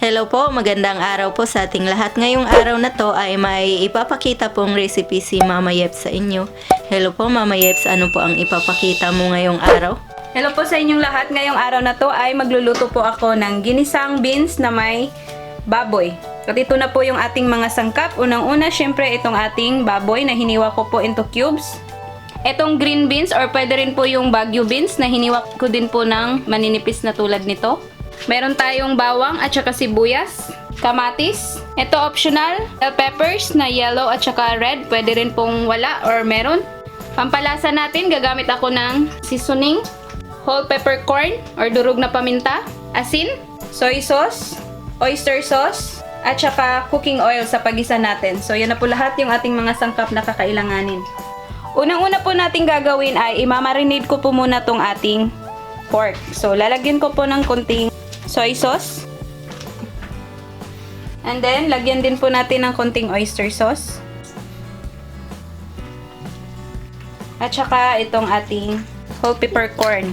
Hello po, magandang araw po sa ating lahat. Ngayong araw na to ay may ipapakita pong recipe si Mama Yeps sa inyo. Hello po Mama Yeps, ano po ang ipapakita mo ngayong araw? Hello po sa inyong lahat. Ngayong araw na to ay magluluto po ako ng ginisang beans na may baboy. At ito na po yung ating mga sangkap. Unang-una, syempre itong ating baboy na hiniwa ko po into cubes. Itong green beans or pwede rin po yung Baguio beans na hiniwa ko din po ng maninipis na tulad nito. Meron tayong bawang at saka sibuyas, kamatis. Ito optional, bell peppers na yellow at saka red. Pwede rin pong wala or meron. Pampalasa natin, gagamit ako ng seasoning, whole peppercorn or durog na paminta, asin, soy sauce, oyster sauce, at saka cooking oil sa pagisa natin. So yan na po lahat yung ating mga sangkap na kakailanganin. Unang-una po natin gagawin ay imamarinate ko po muna tong ating pork. So lalagyan ko po ng konting soy sauce. And then, lagyan din po natin ng konting oyster sauce. At saka itong ating whole peppercorn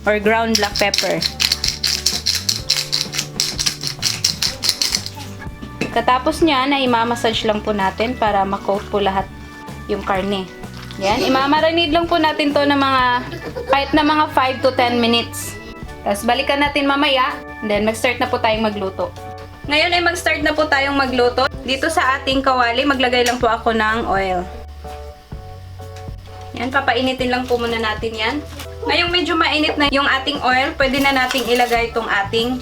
or ground black pepper. Katapos niyan, ay imamassage lang po natin para makoat po lahat yung karne. Yan, imamarinate lang po natin to ng mga, kahit na mga 5 to 10 minutes. Tapos balikan natin mamaya, then mag-start na po tayong magluto. Ngayon ay mag-start na po tayong magluto. Dito sa ating kawali, maglagay lang po ako ng oil. Yan, papainitin lang po muna natin yan. Ngayong medyo mainit na yung ating oil, pwede na nating ilagay itong ating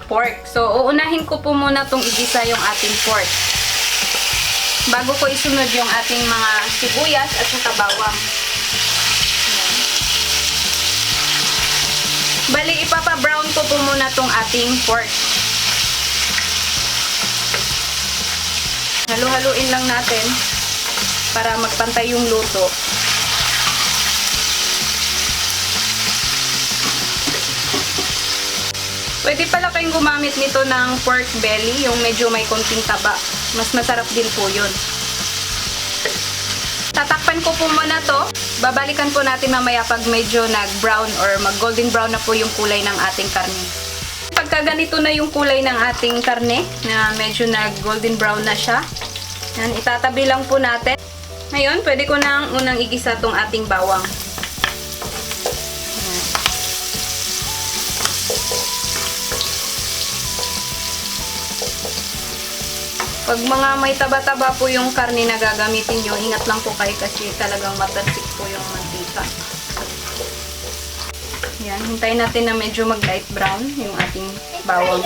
pork. So, uunahin ko po muna itong igisa yung ating pork. Bago ko isunod yung ating mga sibuyas at saka bawang. Bali, ipapa-brown ko po muna tong ating pork. Halu-haluin lang natin para magpantay yung luto. Pwede pala kayong gumamit nito ng pork belly, yung medyo may konting taba. Mas masarap din po yun. Tatakpan ko po muna to. Babalikan po natin mamaya pag medyo nag-brown or mag-golden brown na po yung kulay ng ating karne. Pagka ganito na yung kulay ng ating karne, na medyo nag-golden brown na siya, yan, itatabi lang po natin. Ngayon, pwede ko na unang igisa tong ating bawang. Yan. Pag mga may taba-taba po yung karne na gagamitin nyo, ingat lang po kayo kasi talagang matansik po yung mantika. Yan, hintayin natin na medyo mag-light brown yung ating bawang.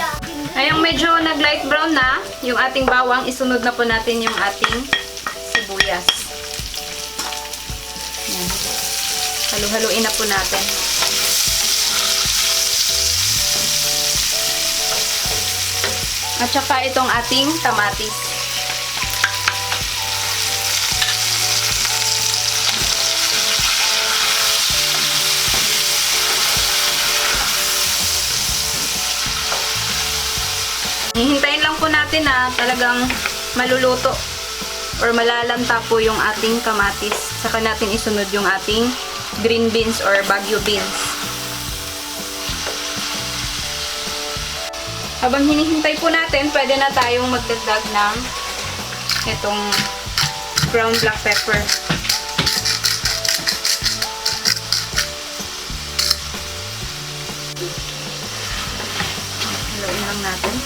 Ngayong medyo nag-light brown na yung ating bawang, isunod na po natin yung ating sibuyas. Yan. Halu-haluin na po natin. At saka itong ating kamatis. Hihintayin lang po natin na talagang maluluto or malalanta po yung ating kamatis. Saka natin isunod yung ating green beans or Baguio beans. Habang hinihintay po natin, pwede na tayong magdagdag ng itong ground black pepper. Haluin lang natin.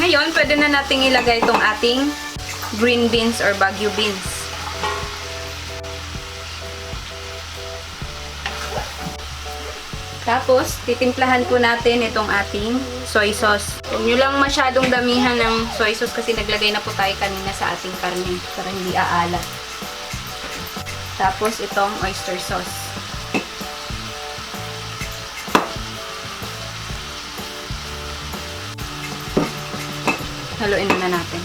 Ngayon, pwede na nating ilagay itong ating green beans or Baguio beans. Tapos, titimplahan po natin itong ating soy sauce. Huwag nyo lang masyadong damihan ng soy sauce kasi naglagay na po tayo kanina sa ating karne para hindi aalat. Tapos, itong oyster sauce. Haluin na natin.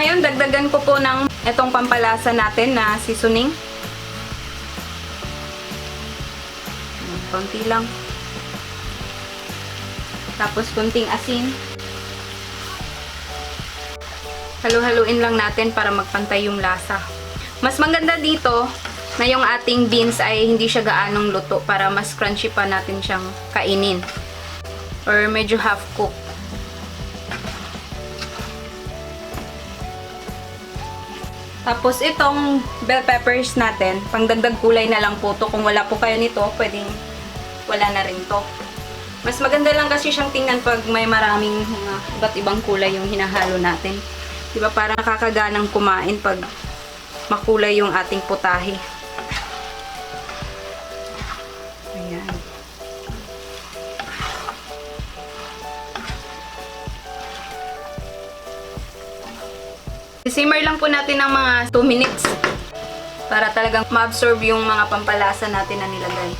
ngayon, dagdagan ko po ng itong pampalasa natin na seasoning. Konti lang. Tapos kunting asin. Halu-haluin lang natin para magpantay yung lasa. Mas maganda dito na yung ating beans ay hindi siya gaanong luto para mas crunchy pa natin siyang kainin. Or medyo half cook. Tapos itong bell peppers natin, pangdagdag kulay na lang po to. Kung wala po kayo nito, pwedeng wala na rin to. Mas maganda lang kasi siyang tingnan pag may maraming mga iba't ibang kulay yung hinahalo natin. Diba parang nakakaganang kumain pag makulay yung ating putahe. Ayan. Simmer lang po natin ng mga 2 minutes para talagang ma-absorb yung mga pampalasa natin na nilagay.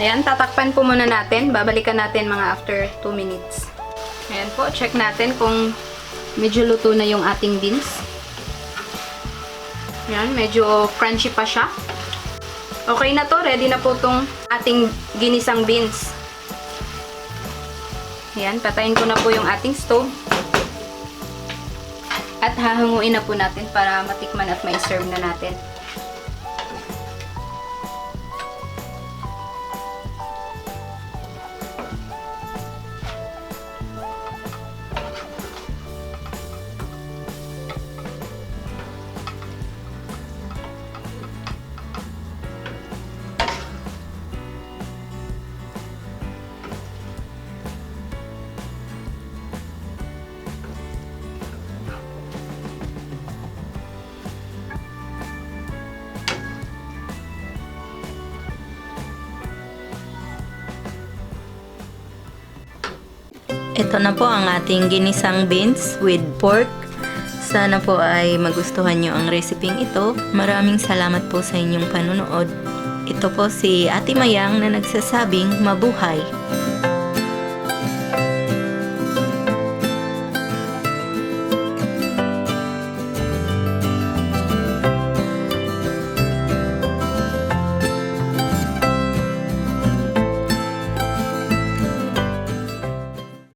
Ayan, tatakpan po muna natin. Babalikan natin mga after 2 minutes. Ayan po, check natin kung medyo luto na yung ating beans. Ayan, medyo crunchy pa siya. Okay na to, ready na po tong ating ginisang beans. Ayan, patayin ko na po yung ating stove. At hahanguin na po natin para matikman at ma-serve na natin. Ito na po ang ating ginisang beans with pork. Sana po ay magustuhan nyo ang reseping ito. Maraming salamat po sa inyong panunood. Ito po si Ate Mayang na nagsasabing mabuhay.